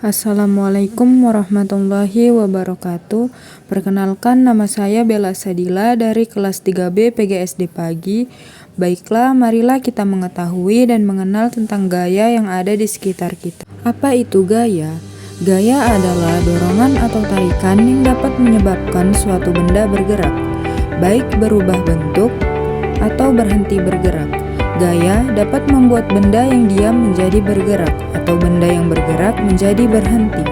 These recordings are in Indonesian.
Assalamualaikum warahmatullahi wabarakatuh. Perkenalkan, nama saya Bella Sadila dari kelas 3B PGSD Pagi. Baiklah, marilah kita mengetahui dan mengenal tentang gaya yang ada di sekitar kita. Apa itu gaya? Gaya adalah dorongan atau tarikan yang dapat menyebabkan suatu benda bergerak, baik berubah bentuk atau berhenti bergerak. Gaya dapat membuat benda yang diam menjadi bergerak atau benda yang bergerak menjadi berhenti.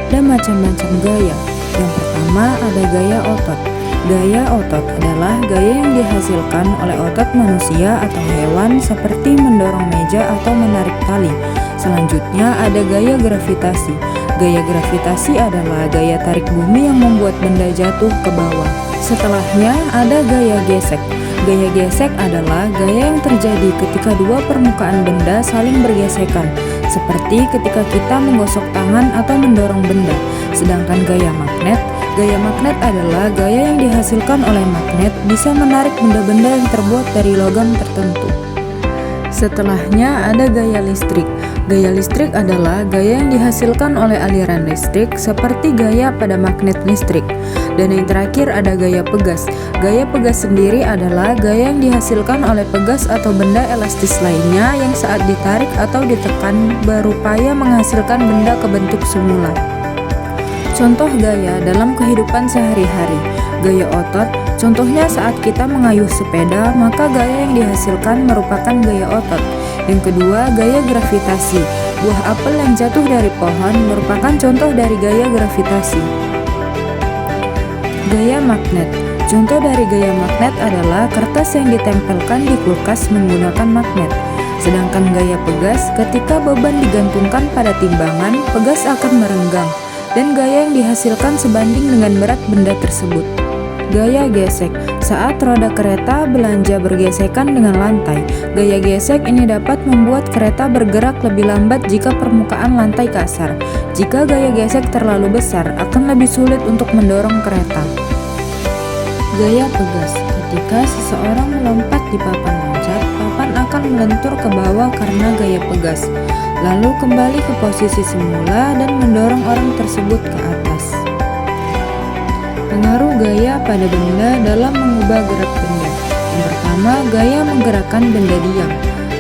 Ada macam-macam gaya. Yang pertama ada gaya otot. Gaya otot adalah gaya yang dihasilkan oleh otot manusia atau hewan seperti mendorong meja atau menarik tali. Selanjutnya ada gaya gravitasi. Gaya gravitasi adalah gaya tarik bumi yang membuat benda jatuh ke bawah. Setelahnya ada gaya gesek. Gaya gesek adalah gaya yang terjadi ketika dua permukaan benda saling bergesekan, seperti ketika kita menggosok tangan atau mendorong benda. Sedangkan gaya magnet adalah gaya yang dihasilkan oleh magnet bisa menarik benda-benda yang terbuat dari logam tertentu. Setelahnya ada gaya listrik. Gaya listrik adalah gaya yang dihasilkan oleh aliran listrik seperti gaya pada magnet listrik. Dan yang terakhir ada gaya pegas. Gaya pegas sendiri adalah gaya yang dihasilkan oleh pegas atau benda elastis lainnya yang saat ditarik atau ditekan berupaya menghasilkan benda ke bentuk semula. Contoh gaya dalam kehidupan sehari-hari. Gaya otot, contohnya saat kita mengayuh sepeda, maka gaya yang dihasilkan merupakan gaya otot. Yang kedua, gaya gravitasi. Buah apel yang jatuh dari pohon merupakan contoh dari gaya gravitasi. Gaya magnet. Contoh dari gaya magnet adalah kertas yang ditempelkan di kulkas menggunakan magnet. Sedangkan gaya pegas, ketika beban digantungkan pada timbangan, pegas akan merenggang. Dan gaya yang dihasilkan sebanding dengan berat benda tersebut. Gaya gesek. Saat roda kereta belanja bergesekan dengan lantai, gaya gesek ini dapat membuat kereta bergerak lebih lambat jika permukaan lantai kasar. Jika gaya gesek terlalu besar, akan lebih sulit untuk mendorong kereta. Gaya pegas. Ketika seseorang melompat di papan loncat, papan akan melentur ke bawah karena gaya pegas, lalu kembali ke posisi semula dan mendorong orang tersebut ke atas. Pengaruh gaya pada benda dalam mengubah gerak benda. Yang pertama, gaya menggerakkan benda diam.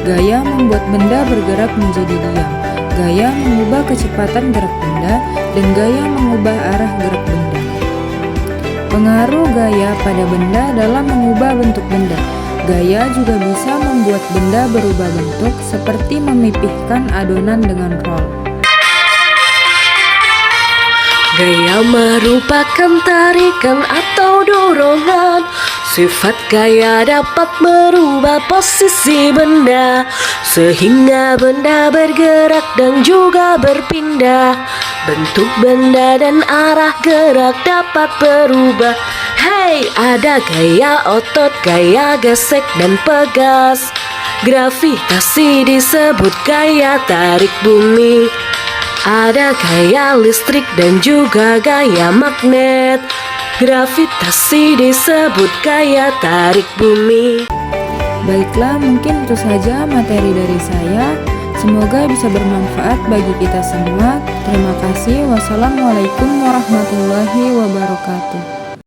Gaya membuat benda bergerak menjadi diam. Gaya mengubah kecepatan gerak benda, dan gaya mengubah arah gerak benda. Pengaruh gaya pada benda dalam mengubah bentuk benda. Gaya juga bisa membuat benda berubah bentuk, seperti memipihkan adonan dengan roll. Gaya merupakan tarikan atau dorongan. Sifat gaya dapat merubah posisi benda, sehingga benda bergerak dan juga berpindah. Bentuk benda dan arah gerak dapat berubah. Hey, ada gaya otot, gaya gesek, dan pegas. Gravitasi disebut gaya tarik bumi. Ada gaya listrik dan juga gaya magnet. Gravitasi disebut gaya tarik bumi. Baiklah, mungkin itu saja materi dari saya. Semoga bisa bermanfaat bagi kita semua. Terima kasih. Wassalamualaikum warahmatullahi wabarakatuh.